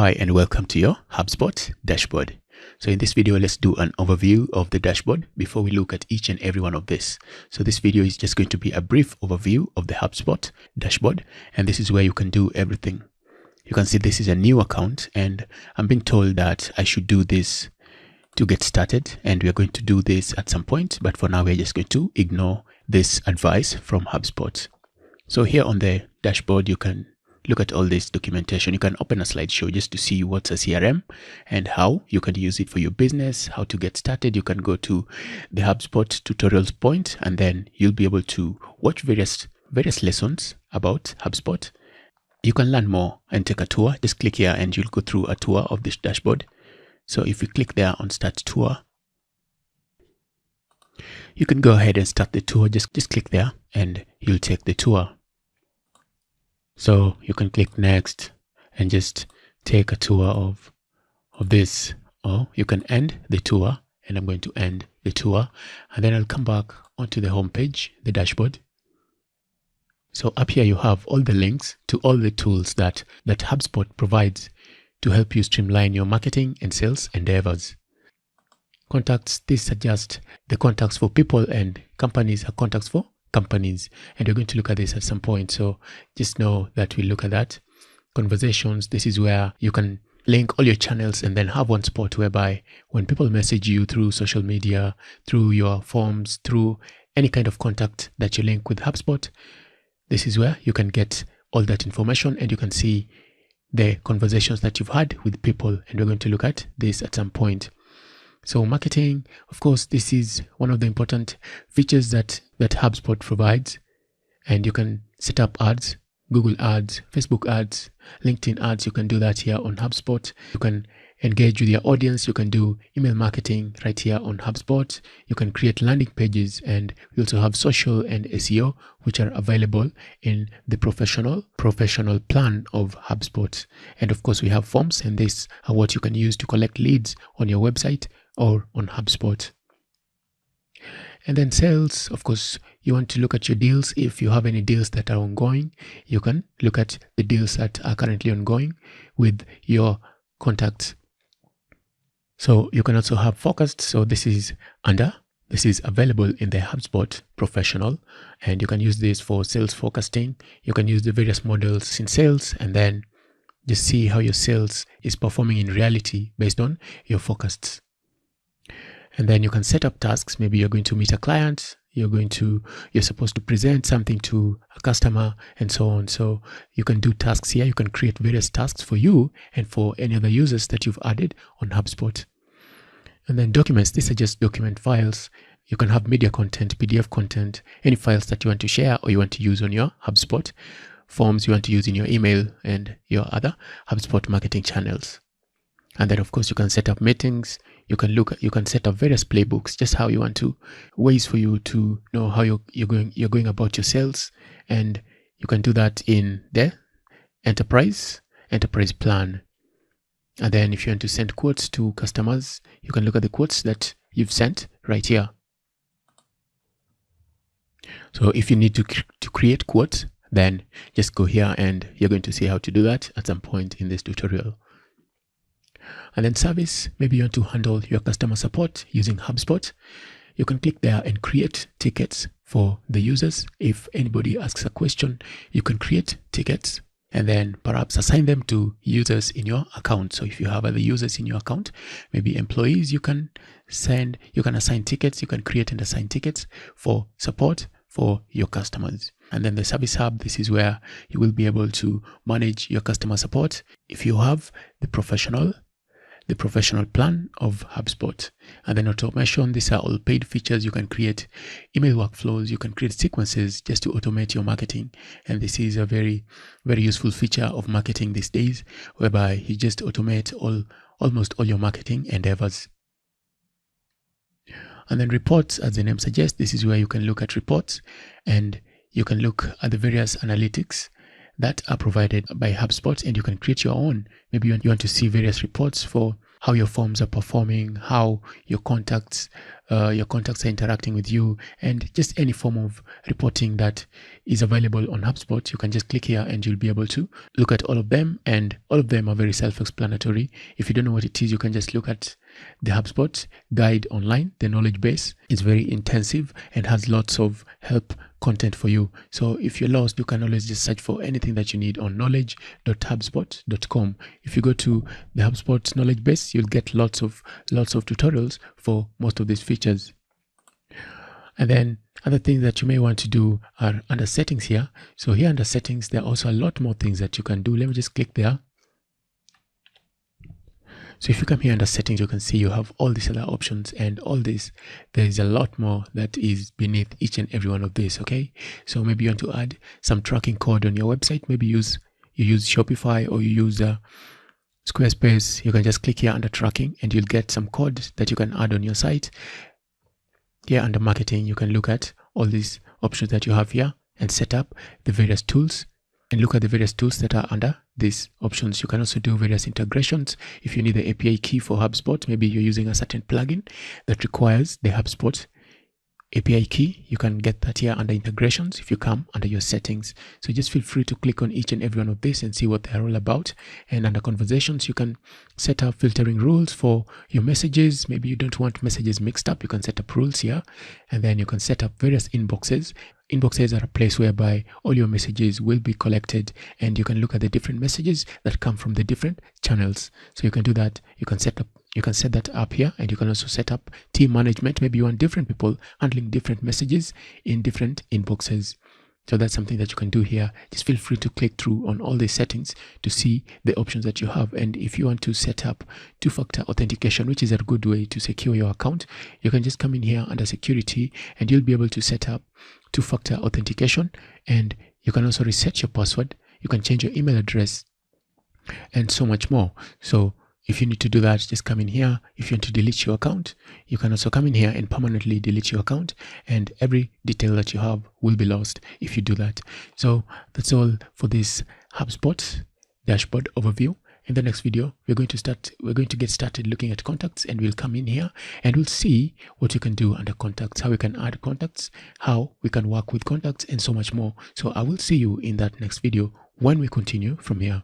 Hi and welcome to your HubSpot dashboard. So in this video, let's do an overview of the dashboard before we look at each and every one of this. So this video is just going to be a brief overview of the HubSpot dashboard, and this is where you can do everything. You can see this is a new account and I'm being told that I should do this to get started, and we're going to do this at some point, but for now we're just going to ignore this advice from HubSpot. So here on the dashboard, you can look at all this documentation. You can open a slideshow just to see what's a CRM and how you can use it for your business, how to get started. You can go to the HubSpot tutorials point, and then you'll be able to watch various lessons about HubSpot. You can learn more and take a tour. Just click here and you'll go through a tour of this dashboard. So if you click there on start tour, you can go ahead and start the tour. Just click there and you'll take the tour. So you can click next and just take a tour of this, or you can end the tour, and I'm going to end the tour, and then I'll come back onto the home page, the dashboard. So up here you have all the links to all the tools that HubSpot provides to help you streamline your marketing and sales endeavors. Contacts, these are just the contacts for people, and companies are contacts for companies, and we're going to look at this at some point, so just know that we'll look at that. Conversations, this is where you can link all your channels and then have one spot whereby when people message you through social media, through your forms, through any kind of contact that you link with HubSpot, this is where you can get all that information and you can see the conversations that you've had with people, and we're going to look at this at some point. So marketing, of course, this is one of the important features that HubSpot provides, and you can set up ads, Google ads, Facebook ads, LinkedIn ads. You can do that here on HubSpot. You can engage with your audience. You can do email marketing right here on HubSpot. You can create landing pages, and we also have social and SEO, which are available in the professional plan of HubSpot. And of course, we have forms, and these are what you can use to collect leads on your website or on HubSpot. And then sales, of course, you want to look at your deals. If you have any deals that are ongoing, you can look at the deals that are currently ongoing with your contacts. So you can also have forecast. So this is available in the HubSpot Professional, and you can use this for sales forecasting. You can use the various models in sales and then just see how your sales is performing in reality based on your forecasts. And then you can set up tasks. Maybe you're going to meet a client, you're supposed to present something to a customer and so on. So you can do tasks here. You can create various tasks for you and for any other users that you've added on HubSpot. And then documents, these are just document files. You can have media content, PDF content, any files that you want to share or you want to use on your HubSpot. Forms you want to use in your email and your other HubSpot marketing channels. And then of course you can set up meetings. You can set up various playbooks, just how you want to, ways for you to know how you're going about your sales, and you can do that in the enterprise plan. And then if you want to send quotes to customers, you can look at the quotes that you've sent right here. So if you need to create quotes, then just go here and you're going to see how to do that at some point in this tutorial. And then service, maybe you want to handle your customer support using HubSpot. You can click there and create tickets for the users. If anybody asks a question, you can create tickets and then perhaps assign them to users in your account. So if you have other users in your account, maybe employees, you can assign tickets. You can create and assign tickets for support for your customers. And then the service hub, this is where you will be able to manage your customer support if you have the professional plan of HubSpot. And then automation, these are all paid features. You can create email workflows, you can create sequences just to automate your marketing. And this is a very, very useful feature of marketing these days, whereby you just automate almost all your marketing endeavors. And then reports, as the name suggests, this is where you can look at reports and you can look at the various analytics that are provided by HubSpot, and you can create your own. Maybe you want to see various reports for how your forms are performing, how your contacts are interacting with you, and just any form of reporting that is available on HubSpot. You can just click here and you'll be able to look at all of them, and all of them are very self-explanatory. If you don't know what it is, you can just look at the HubSpot guide online. The knowledge base is very intensive and has lots of help content for you. So if you're lost, you can always just search for anything that you need on knowledge.hubspot.com. If you go to the HubSpot knowledge base, you'll get lots of tutorials for most of these features. And then other things that you may want to do are under settings here. So here under settings, there are also a lot more things that you can do. Let me just click there. So if you come here under settings, you can see you have all these other options, and all this, there is a lot more that is beneath each and every one of these. Okay, so maybe you want to add some tracking code on your website. Maybe you use Shopify, or you use Squarespace. You can just click here under tracking and you'll get some code that you can add on your site. Here under marketing, you can look at all these options that you have here and set up the various tools, and look at the various tools that are under these options. You can also do various integrations. If you need the API key for HubSpot, maybe you're using a certain plugin that requires the HubSpot API key, you can get that here under integrations if you come under your settings. So just feel free to click on each and every one of these and see what they're all about. And under conversations, you can set up filtering rules for your messages. Maybe you don't want messages mixed up. You can set up rules here, and then you can set up various inboxes. Inboxes are a place whereby all your messages will be collected, and you can look at the different messages that come from the different channels. So you can do that. You can set that up here, and you can also set up team management. Maybe you want different people handling different messages in different inboxes. So that's something that you can do here. Just feel free to click through on all these settings to see the options that you have. And if you want to set up two-factor authentication, which is a good way to secure your account, you can just come in here under security, and you'll be able to set up two-factor authentication. And you can also reset your password. You can change your email address and so much more. So if you need to do that, just come in here. If you want to delete your account, you can also come in here and permanently delete your account, and every detail that you have will be lost if you do that. So that's all for this HubSpot dashboard overview. In the next video, we're going to get started looking at contacts, and we'll come in here and we'll see what you can do under contacts, how we can add contacts, how we can work with contacts, and so much more. So I will see you in that next video when we continue from here.